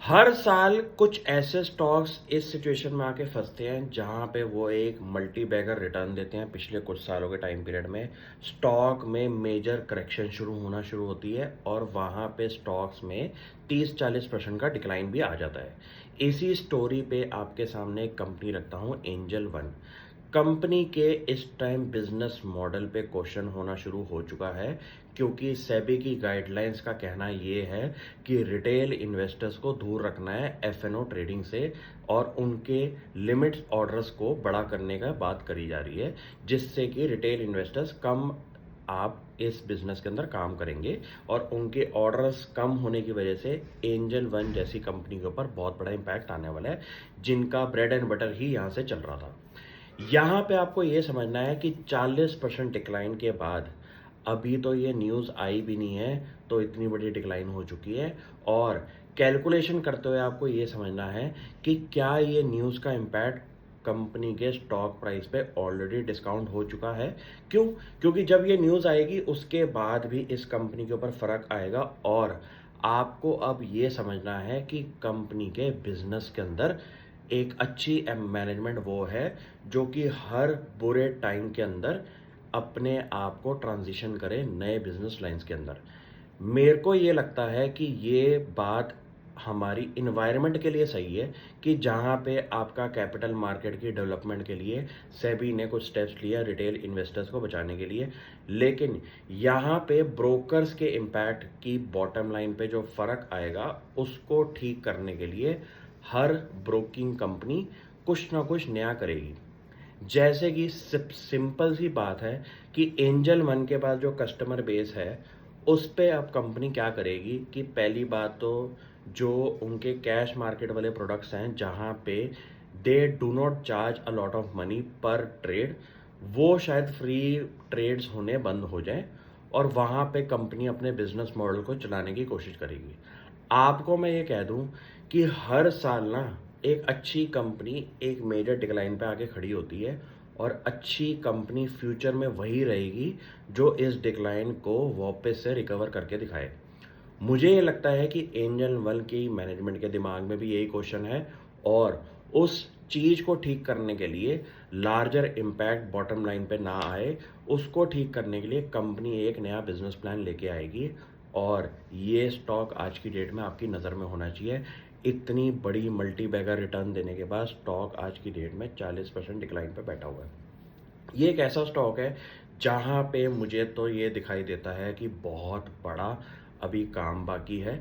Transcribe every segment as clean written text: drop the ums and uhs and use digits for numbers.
हर साल कुछ ऐसे स्टॉक्स इस सिचुएशन में आके फंसते हैं जहां पे वो एक मल्टी बैगर रिटर्न देते हैं। पिछले कुछ सालों के टाइम पीरियड में स्टॉक में मेजर करेक्शन शुरू होती है और वहां पे स्टॉक्स में 30-40% का डिक्लाइन भी आ जाता है। इसी स्टोरी पे आपके सामने एक कंपनी रखता हूँ, एंजल वन। कंपनी के इस टाइम बिजनेस मॉडल पे क्वेश्चन होना शुरू हो चुका है, क्योंकि सेबी की गाइडलाइंस का कहना ये है कि रिटेल इन्वेस्टर्स को दूर रखना है एफएनओ ट्रेडिंग से और उनके लिमिट्स ऑर्डर्स को बड़ा करने का बात करी जा रही है, जिससे कि रिटेल इन्वेस्टर्स कम आप इस बिजनेस के अंदर काम करेंगे और उनके ऑर्डर्स कम होने की वजह से एंजल वन जैसी कंपनी के ऊपर बहुत बड़ा इंपैक्ट आने वाला है, जिनका ब्रेड एंड बटर ही यहाँ से चल रहा था। यहाँ पे आपको ये समझना है कि 40% डिक्लाइन के बाद अभी तो ये न्यूज़ आई भी नहीं है, तो इतनी बड़ी डिक्लाइन हो चुकी है। और कैलकुलेशन करते हुए आपको ये समझना है कि क्या ये न्यूज़ का इम्पैक्ट कंपनी के स्टॉक प्राइस पे ऑलरेडी डिस्काउंट हो चुका है। क्यों? क्योंकि जब ये न्यूज़ आएगी उसके बाद भी इस कंपनी के ऊपर फ़र्क आएगा और आपको अब ये समझना है कि कंपनी के बिजनेस के अंदर एक अच्छी मैनेजमेंट वो है जो कि हर बुरे टाइम के अंदर अपने आप को ट्रांजिशन करे नए बिजनेस लाइंस के अंदर। मेरे को ये लगता है कि ये बात हमारी इन्वायरमेंट के लिए सही है कि जहाँ पे आपका कैपिटल मार्केट की डेवलपमेंट के लिए सेबी ने कुछ स्टेप्स लिया रिटेल इन्वेस्टर्स को बचाने के लिए, लेकिन यहाँ पे ब्रोकर्स के इम्पैक्ट की बॉटम लाइन पे जो फ़र्क आएगा उसको ठीक करने के लिए हर ब्रोकिंग कंपनी कुछ ना कुछ नया करेगी। जैसे कि सिंपल सी बात है कि एंजल वन के पास जो कस्टमर बेस है उस पे अब कंपनी क्या करेगी कि पहली बात तो जो उनके कैश मार्केट वाले प्रोडक्ट्स हैं जहाँ पे they do not charge a lot of money पर ट्रेड, वो शायद फ्री ट्रेड्स होने बंद हो जाएं और वहाँ पे कंपनी अपने बिजनेस मॉडल को चलाने की कोशिश करेगी। आपको मैं ये कह दूं कि हर साल ना एक अच्छी कंपनी एक मेजर डिक्लाइन पे आके खड़ी होती है और अच्छी कंपनी फ्यूचर में वही रहेगी जो इस डिक्लाइन को वापस से रिकवर करके दिखाए। मुझे ये लगता है कि एंजल वन की मैनेजमेंट के दिमाग में भी यही क्वेश्चन है और उस चीज़ को ठीक करने के लिए लार्जर इम्पैक्ट बॉटम लाइन पे ना आए, उसको ठीक करने के लिए कंपनी एक नया बिजनेस प्लान लेके आएगी और ये स्टॉक आज की डेट में आपकी नज़र में होना चाहिए। इतनी बड़ी मल्टी बैगर रिटर्न देने के बाद स्टॉक आज की डेट में 40% डिक्लाइन पे बैठा हुआ है। ये एक ऐसा स्टॉक है जहाँ पे मुझे तो ये दिखाई देता है कि बहुत बड़ा अभी काम बाकी है।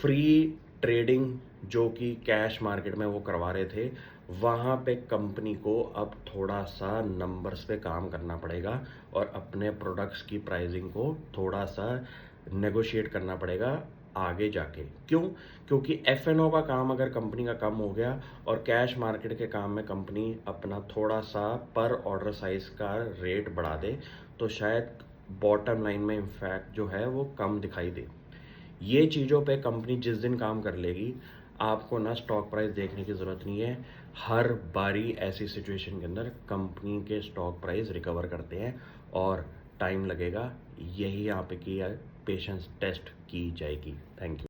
फ्री ट्रेडिंग जो कि कैश मार्केट में वो करवा रहे थे, वहाँ पे कंपनी को अब थोड़ा सा नंबर्स पे काम करना पड़ेगा और अपने प्रोडक्ट्स की प्राइसिंग को थोड़ा सा नेगोशिएट करना पड़ेगा आगे जाके। क्यों? क्योंकि एफ&ओ का काम अगर कंपनी का कम हो गया और कैश मार्केट के काम में कंपनी अपना थोड़ा सा पर ऑर्डर साइज का रेट बढ़ा दे, तो शायद बॉटम लाइन में इम्पैक्ट जो है वो कम दिखाई दे। ये चीज़ों पे कंपनी जिस दिन काम कर लेगी, आपको ना स्टॉक प्राइस देखने की ज़रूरत नहीं है। हर बारी ऐसी सिचुएशन के अंदर कंपनी के स्टॉक प्राइस रिकवर करते हैं और टाइम लगेगा। यही यहाँ पे की पेशेंस टेस्ट की जाएगी। Thank you.